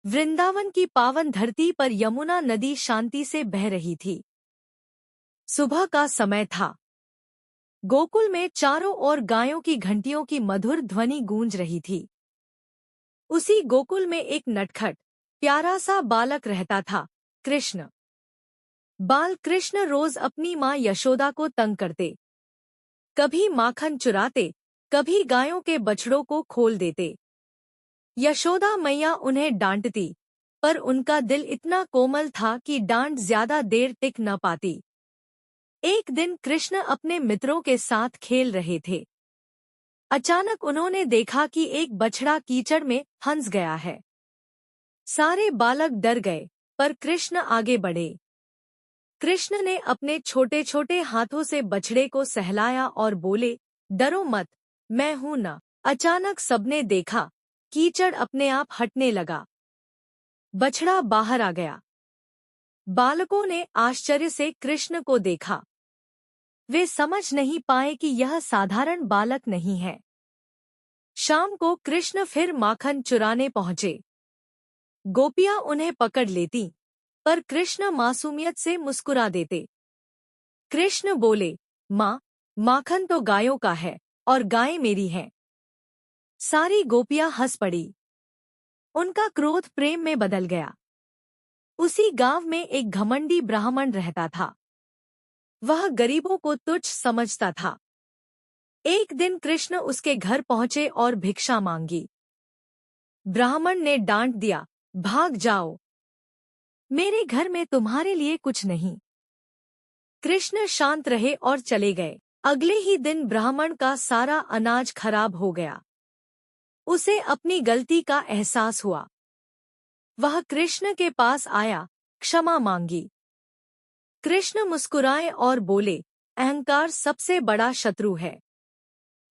वृंदावन की पावन धरती पर यमुना नदी शांति से बह रही थी। सुबह का समय था। गोकुल में चारों ओर गायों की घंटियों की मधुर ध्वनि गूंज रही थी। उसी गोकुल में एक नटखट प्यारा सा बालक रहता था, कृष्ण। बाल कृष्ण रोज अपनी माँ यशोदा को तंग करते। कभी माखन चुराते, कभी गायों के बछड़ों को खोल देते। यशोदा मैया उन्हें डांटती, पर उनका दिल इतना कोमल था कि डांट ज्यादा देर टिक न पाती। एक दिन कृष्ण अपने मित्रों के साथ खेल रहे थे। अचानक उन्होंने देखा कि एक बछड़ा कीचड़ में फंस गया है। सारे बालक डर गए, पर कृष्ण आगे बढ़े। कृष्ण ने अपने छोटे छोटे हाथों से बछड़े को सहलाया और बोले, डरो मत, मैं हूं ना। अचानक सबने देखा, कीचड़ अपने आप हटने लगा। बछड़ा बाहर आ गया। बालकों ने आश्चर्य से कृष्ण को देखा। वे समझ नहीं पाए कि यह साधारण बालक नहीं है। शाम को कृष्ण फिर माखन चुराने पहुंचे। गोपियां उन्हें पकड़ लेती, पर कृष्ण मासूमियत से मुस्कुरा देते। कृष्ण बोले, माँ, माखन तो गायों का है और गायें मेरी हैं। सारी गोपियां हंस पड़ी। उनका क्रोध प्रेम में बदल गया। उसी गांव में एक घमंडी ब्राह्मण रहता था। वह गरीबों को तुच्छ समझता था। एक दिन कृष्ण उसके घर पहुंचे और भिक्षा मांगी। ब्राह्मण ने डांट दिया, भाग जाओ, मेरे घर में तुम्हारे लिए कुछ नहीं। कृष्ण शांत रहे और चले गए। अगले ही दिन ब्राह्मण का सारा अनाज खराब हो गया। उसे अपनी गलती का एहसास हुआ। वह कृष्ण के पास आया, क्षमा मांगी। कृष्ण मुस्कुराए और बोले, अहंकार सबसे बड़ा शत्रु है।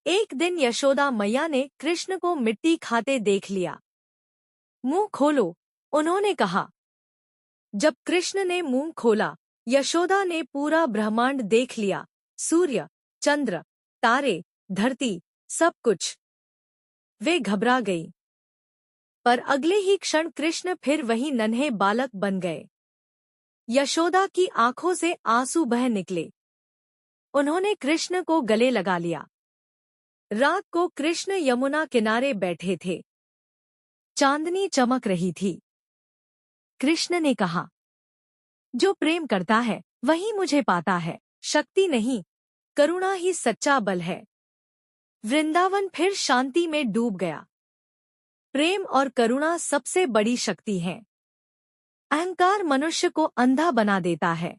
एक दिन यशोदा मैया ने कृष्ण को मिट्टी खाते देख लिया। मुंह खोलो, उन्होंने कहा। जब कृष्ण ने मुंह खोला, यशोदा ने पूरा ब्रह्मांड देख लिया, सूर्य, चंद्र, तारे, धरती, सब कुछ। वे घबरा गई। पर अगले ही क्षण कृष्ण फिर वही नन्हे बालक बन गए। यशोदा की आंखों से आंसू बह निकले। उन्होंने कृष्ण को गले लगा लिया। रात को कृष्ण यमुना किनारे बैठे थे। चांदनी चमक रही थी। कृष्ण ने कहा, जो प्रेम करता है वही मुझे पाता है। शक्ति नहीं, करुणा ही सच्चा बल है। वृंदावन फिर शांति में डूब गया। प्रेम और करुणा सबसे बड़ी शक्ति है। अहंकार मनुष्य को अंधा बना देता है।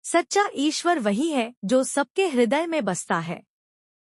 सच्चा ईश्वर वही है जो सबके हृदय में बसता है।